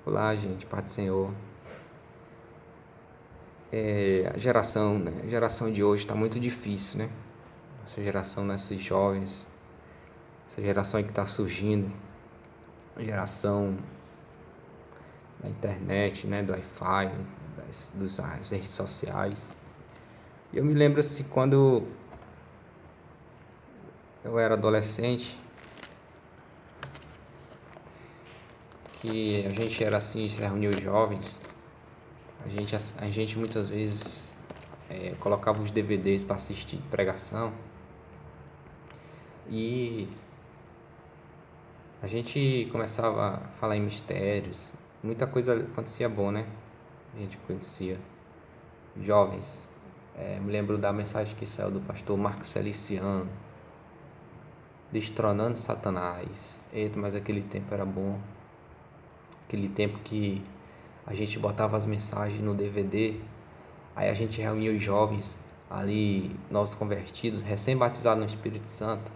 Olá, gente, Pai do Senhor. A geração, né? A geração de hoje está muito difícil, né? Essa geração, né? Esses jovens, essa geração aí que está surgindo, a geração da internet, né? Do Wi-Fi, das redes sociais. E eu me lembro assim, quando eu era adolescente, que a gente era assim, se reunia os jovens, a gente muitas vezes colocava os DVDs para assistir pregação e a gente começava a falar em mistérios, muita coisa acontecia bom, né? A gente conhecia jovens. Me lembro da mensagem que saiu do pastor Marcos Feliciano, destronando Satanás. Eita, mas aquele tempo era bom. Aquele tempo que a gente botava as mensagens no DVD, aí a gente reunia os jovens ali, novos convertidos, recém-batizados no Espírito Santo.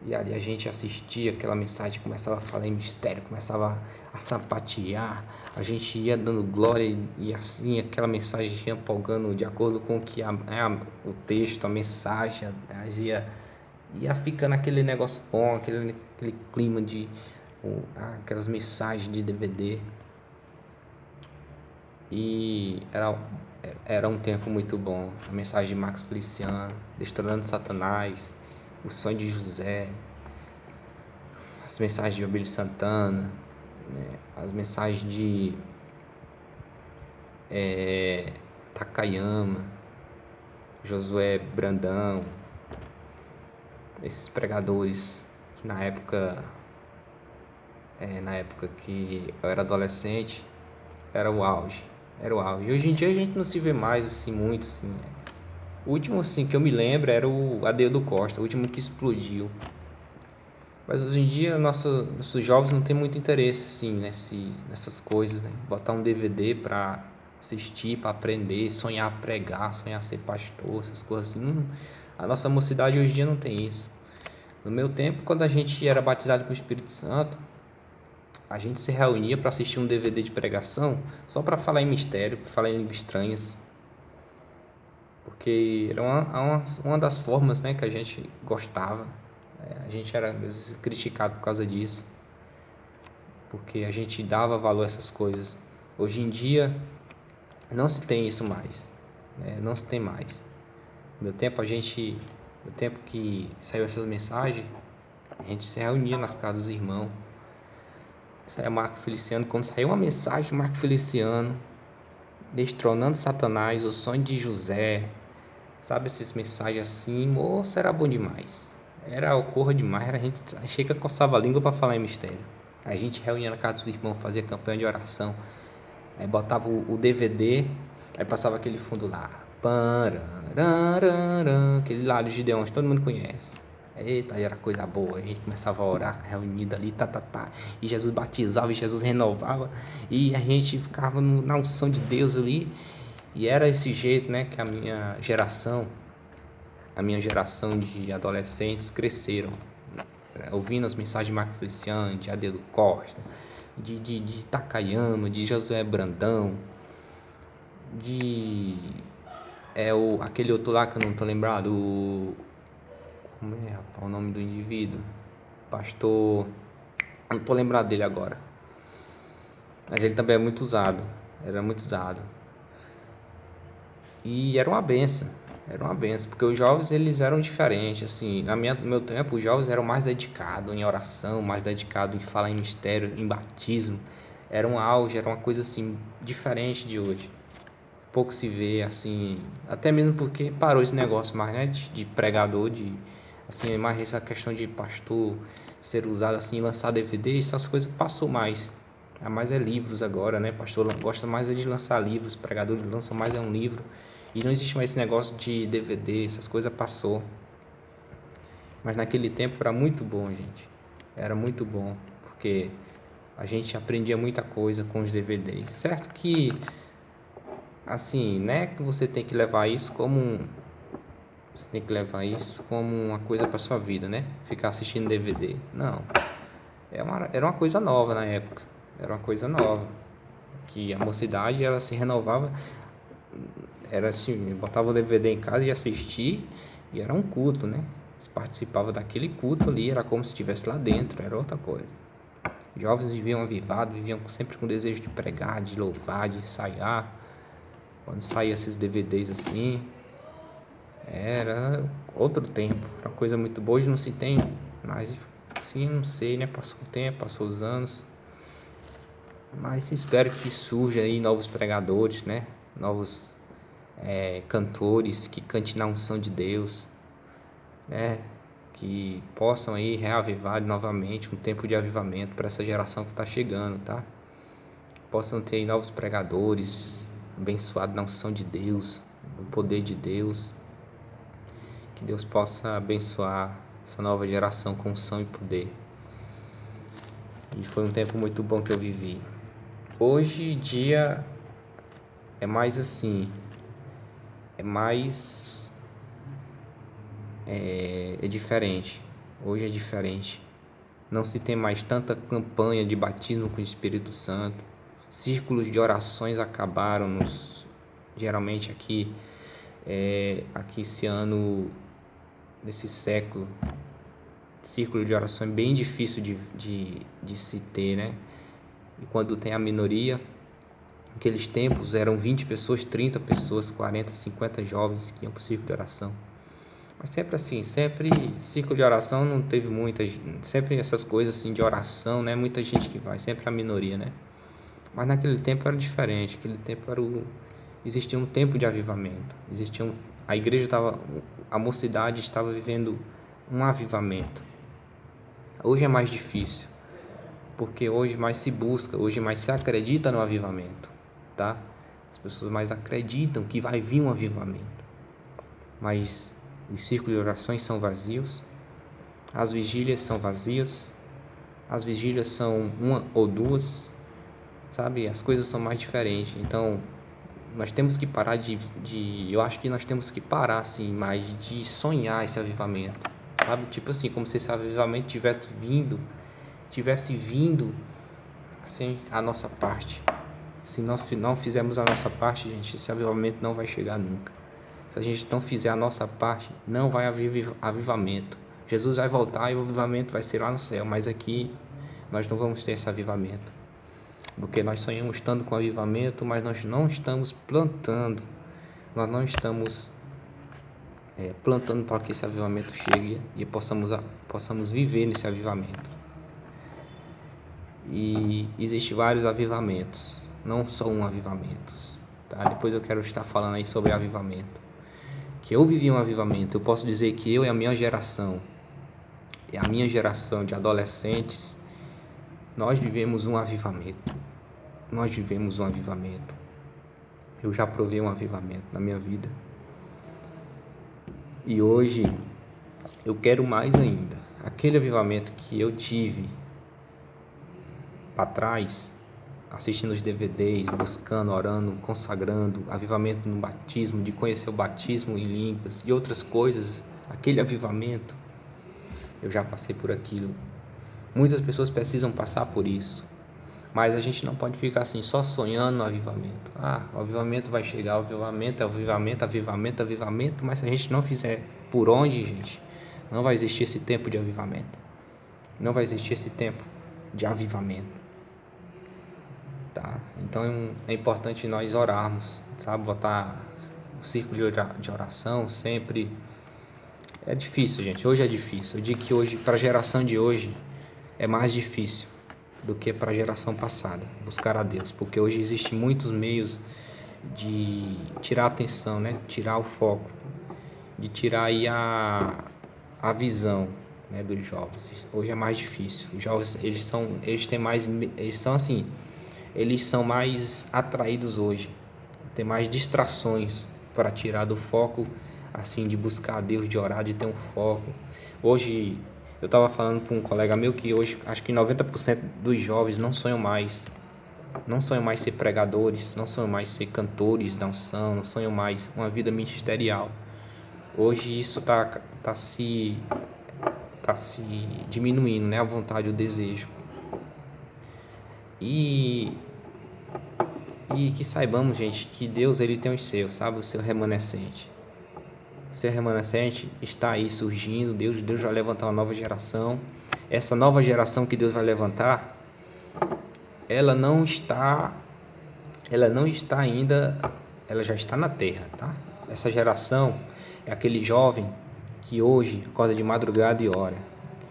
E ali a gente assistia aquela mensagem, começava a falar em mistério, começava a sapatear, a gente ia dando glória e assim aquela mensagem ia empolgando de acordo com o que o texto, a mensagem, ia ficando aquele negócio bom, aquele clima de aquelas mensagens de DVD. E era um tempo muito bom. A mensagem de Marcos Feliciano, destronando Satanás, o sonho de José, as mensagens de Abílio Santana, né? As mensagens de Takayama, Josué Brandão, esses pregadores que na época que eu era adolescente, era o auge. Era o auge. E hoje em dia a gente não se vê mais assim muito assim. O último assim que eu me lembro era o Adeildo Costa, o último que explodiu. Mas hoje em dia nossos jovens não têm muito interesse assim nessas coisas, né? Botar um DVD para assistir, para aprender, sonhar pregar, sonhar ser pastor, essas coisas assim. A nossa mocidade hoje em dia não tem isso. No meu tempo, quando a gente era batizado com o Espírito Santo, a gente se reunia para assistir um DVD de pregação só para falar em mistério, para falar em línguas estranhas, porque era uma das formas, né, que a gente gostava. A gente era às vezes criticado por causa disso, porque a gente dava valor a essas coisas. Hoje em dia não se tem isso mais, né? Não se tem mais. No tempo que saiu essas mensagens, a gente se reunia nas casas dos irmãos. Saia Marco Feliciano, quando saiu uma mensagem de Marco Feliciano, destronando Satanás, o sonho de José, sabe, essas mensagens assim, moço, era bom demais. Era ocorra demais, a gente chega coçava a língua para falar em mistério. A gente reunia na casa dos irmãos, fazia campanha de oração, aí botava o DVD, aí passava aquele fundo lá, aquele lá dos Gideões, todo mundo conhece. Eita, aí era coisa boa, a gente começava a orar, reunida ali, e Jesus batizava, e Jesus renovava, e a gente ficava na unção de Deus ali, e era esse jeito, né, que a minha geração de adolescentes cresceram, ouvindo as mensagens de Marco Feliciano, de Adeildo Costa, de Takayama, de Josué Brandão, de aquele outro lá que eu não tô lembrado, como é, rapaz, o nome do indivíduo? Pastor, não tô lembrado dele agora, mas ele também é muito usado, era muito usado. E era uma benção, porque os jovens eles eram diferentes, assim, no meu tempo os jovens eram mais dedicados em oração, mais dedicados em falar em mistério, em batismo, era um auge, era uma coisa assim, diferente de hoje, pouco se vê, assim, até mesmo porque parou esse negócio mais, né, de pregador, assim, mais essa questão de pastor ser usado assim, lançar DVD, essas coisas passou mais. A mais é livros agora, né? Pastor gosta mais de lançar livros, pregadores lançam mais um livro. E não existe mais esse negócio de DVD, essas coisas passou. Mas naquele tempo era muito bom, gente. Era muito bom, porque a gente aprendia muita coisa com os DVDs. Certo que, assim, né, que você tem que levar isso como uma coisa para sua vida, né? Ficar assistindo DVD. Não. Era uma coisa nova na época. era uma coisa nova, que a mocidade ela se renovava, era assim, botava o DVD em casa e assistia, e era um culto, né? Você participava daquele culto ali, era como se estivesse lá dentro, era outra coisa. Jovens viviam avivados, viviam sempre com desejo de pregar, de louvar, de ensaiar. Quando saía esses DVDs assim, era outro tempo, era uma coisa muito boa. Hoje não se tem, mas assim, não sei, né? Passou o tempo, passou os anos, mas espero que surja aí novos pregadores, né? Novos cantores que cante na unção de Deus, né? Que possam aí reavivar novamente um tempo de avivamento para essa geração que está chegando, tá? Possam ter aí novos pregadores, abençoados na unção de Deus, no poder de Deus. Que Deus possa abençoar essa nova geração com unção e poder. E foi um tempo muito bom que eu vivi. Hoje em dia é mais assim, é diferente. Hoje é diferente. Não se tem mais tanta campanha de batismo com o Espírito Santo. Círculos de orações acabaram geralmente aqui esse ano, nesse século. Círculo de oração é bem difícil de se ter, né? E quando tem a minoria, naqueles tempos eram 20 pessoas, 30 pessoas, 40, 50 jovens que iam para o círculo de oração. Mas sempre assim, sempre círculo de oração não teve sempre essas coisas assim de oração, né? Muita gente que vai, sempre a minoria, né? Mas naquele tempo era diferente, existia um tempo de avivamento, a igreja estava, a mocidade estava vivendo um avivamento. Hoje é mais difícil, porque hoje mais se busca, hoje mais se acredita no avivamento, tá? As pessoas mais acreditam que vai vir um avivamento, mas os círculos de orações são vazios, as vigílias são vazias, as vigílias são uma ou duas, sabe? As coisas são mais diferentes. Então nós temos que parar eu acho que nós temos que parar assim mais de sonhar esse avivamento, sabe? Tipo assim, como se esse avivamento tivesse vindo sem a nossa parte. Se nós não fizermos a nossa parte, gente, esse avivamento não vai chegar nunca. Se a gente não fizer a nossa parte, não vai haver avivamento. Jesus vai voltar e o avivamento vai ser lá no céu, mas aqui nós não vamos ter esse avivamento. Porque nós sonhamos tanto com avivamento, mas nós não estamos plantando. Nós não estamos plantando para que esse avivamento chegue e possamos viver nesse avivamento. E existem vários avivamentos, não só um avivamento, tá? Depois eu quero estar falando aí sobre avivamento. Que eu vivi um avivamento, eu posso dizer que eu e a minha geração de adolescentes, nós vivemos um avivamento. Nós vivemos um avivamento. Eu já provei um avivamento na minha vida. E hoje eu quero mais ainda. Aquele avivamento que eu tive para trás, assistindo os DVDs, buscando, orando, consagrando, avivamento no batismo, de conhecer o batismo em línguas e outras coisas, aquele avivamento, eu já passei por aquilo. Muitas pessoas precisam passar por isso, mas a gente não pode ficar assim, só sonhando no avivamento. O avivamento vai chegar, o avivamento, mas se a gente não fizer por onde, gente, não vai existir esse tempo de avivamento. Não vai existir esse tempo de avivamento. Tá? Então é importante nós orarmos, sabe? Botar o círculo de oração sempre. É difícil, gente. Hoje é difícil. Eu digo que hoje, para a geração de hoje, é mais difícil do que para a geração passada buscar a Deus, porque hoje existem muitos meios de tirar a atenção, né? Tirar o foco, de tirar aí a visão, né, dos jovens. Hoje é mais difícil. Os jovens, eles são mais atraídos hoje, tem mais distrações para tirar do foco, assim, de buscar a Deus, de orar, de ter um foco. Hoje, eu estava falando com um colega meu que hoje, acho que 90% dos jovens não sonham mais ser pregadores, não sonham mais ser cantores da unção, não sonham mais uma vida ministerial. Hoje isso tá se diminuindo, né, a vontade, o desejo. E que saibamos, gente, que Deus ele tem os seus, sabe? O seu remanescente. O seu remanescente está aí surgindo. Deus vai levantar uma nova geração. Essa nova geração que Deus vai levantar, ela não está ainda, ela já está na terra, tá? Essa geração é aquele jovem que hoje acorda de madrugada e ora.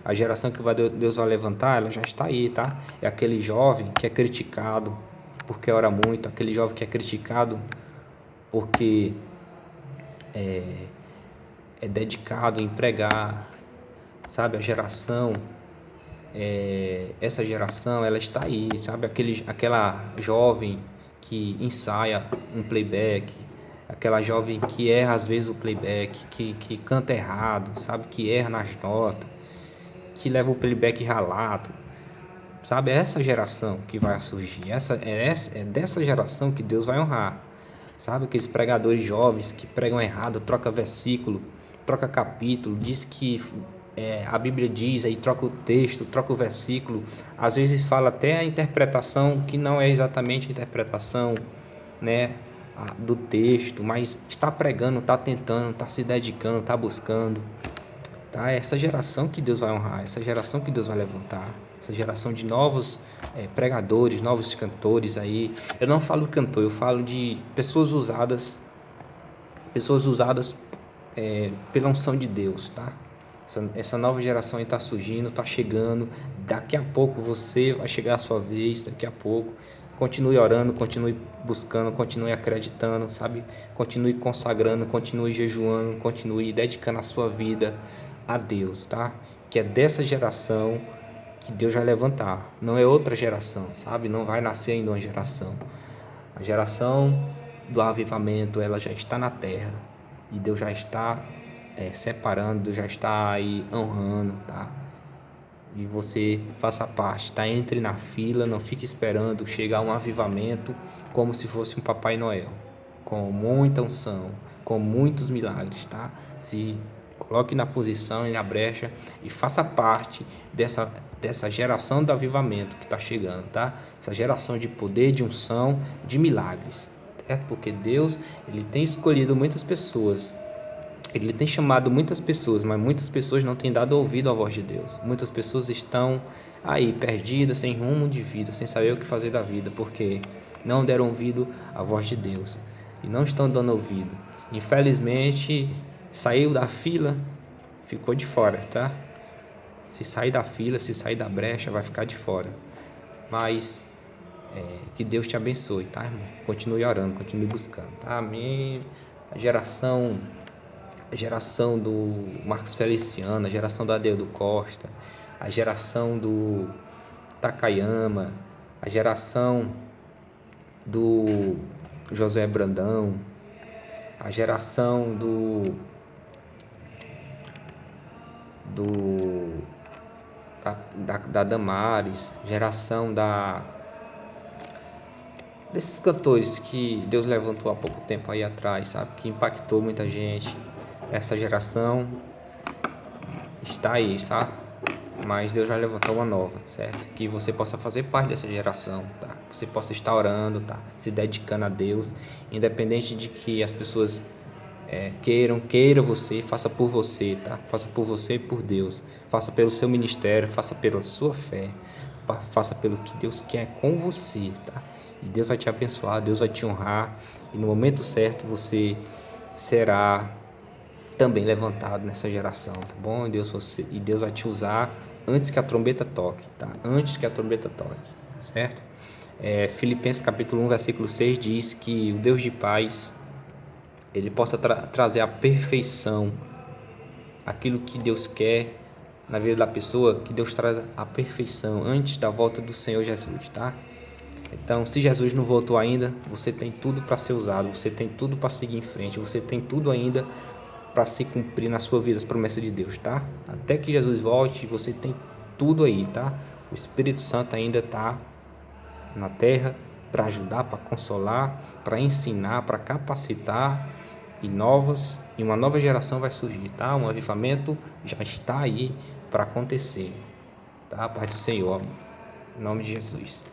A geração que Deus vai levantar, ela já está aí, tá? É aquele jovem que é criticado porque ora muito, aquele jovem que é criticado porque é dedicado em pregar, sabe? Essa geração, ela está aí, sabe? Aquela jovem que ensaia um playback, aquela jovem que erra às vezes o playback, que canta errado, sabe? Que erra nas notas, que leva o playback ralado, sabe? É essa geração que vai surgir, é dessa geração que Deus vai honrar, sabe? Aqueles pregadores jovens que pregam errado, troca versículo, troca capítulo, diz que a Bíblia diz, aí troca o texto, troca o versículo, às vezes fala até a interpretação que não é exatamente a interpretação, né, do texto, mas está pregando, está tentando, está se dedicando, está buscando, tá? É essa geração que Deus vai honrar, essa geração que Deus vai levantar, essa geração de novos pregadores, novos cantores aí. Eu não falo cantor, eu falo de pessoas usadas pela unção de Deus, tá? Essa nova geração está surgindo, está chegando. Daqui a pouco você vai chegar a sua vez. Daqui a pouco, continue orando, continue buscando, continue acreditando, sabe? Continue consagrando, continue jejuando, continue dedicando a sua vida a Deus, tá? Que é dessa geração que Deus vai levantar. Não é outra geração, sabe? Não vai nascer ainda uma geração. A geração do avivamento, ela já está na terra. E Deus já está separando, já está aí honrando, tá? E você faça parte, tá? Entre na fila, não fique esperando chegar um avivamento como se fosse um Papai Noel, com muita unção, com muitos milagres, tá? Se coloque na posição e na brecha e faça parte dessa geração do avivamento que está chegando, tá? Essa geração de poder, de unção, de milagres, certo? Porque Deus, ele tem escolhido muitas pessoas. Ele tem chamado muitas pessoas, mas muitas pessoas não têm dado ouvido à voz de Deus. Muitas pessoas estão aí perdidas, sem rumo de vida, sem saber o que fazer da vida, porque não deram ouvido à voz de Deus e não estão dando ouvido. Infelizmente, saiu da fila, ficou de fora, tá? Se sair da fila, se sair da brecha, vai ficar de fora. Mas que Deus te abençoe, tá, irmão? Continue orando, continue buscando, tá? Amém. A geração do Marcos Feliciano, a geração do Adeildo Costa, a geração do Takayama, a geração do Josué Brandão, a geração da Damares, geração desses cantores que Deus levantou há pouco tempo aí atrás, sabe? Que impactou muita gente. Essa geração está aí, sabe? Mas Deus já levantou uma nova, certo? Que você possa fazer parte dessa geração, tá? Você possa estar orando, tá? Se dedicando a Deus, independente de que as pessoas queira você, faça por você, tá? Faça por você e por Deus. Faça pelo seu ministério, faça pela sua fé, faça pelo que Deus quer com você, tá? E Deus vai te abençoar, Deus vai te honrar, e no momento certo você será também levantado nessa geração, tá bom? E Deus vai te usar antes que a trombeta toque, tá? Antes que a trombeta toque, certo? Filipenses capítulo 1, versículo 6 diz que o Deus de paz, ele possa trazer a perfeição, aquilo que Deus quer na vida da pessoa, que Deus traz a perfeição antes da volta do Senhor Jesus, tá? Então, se Jesus não voltou ainda, você tem tudo para ser usado, você tem tudo para seguir em frente, você tem tudo ainda para se cumprir na sua vida as promessas de Deus, tá? Até que Jesus volte, você tem tudo aí, tá? O Espírito Santo ainda está na terra para ajudar, para consolar, para ensinar, para capacitar, e uma nova geração vai surgir, tá? Um avivamento já está aí para acontecer, tá? A paz do Senhor, em nome de Jesus.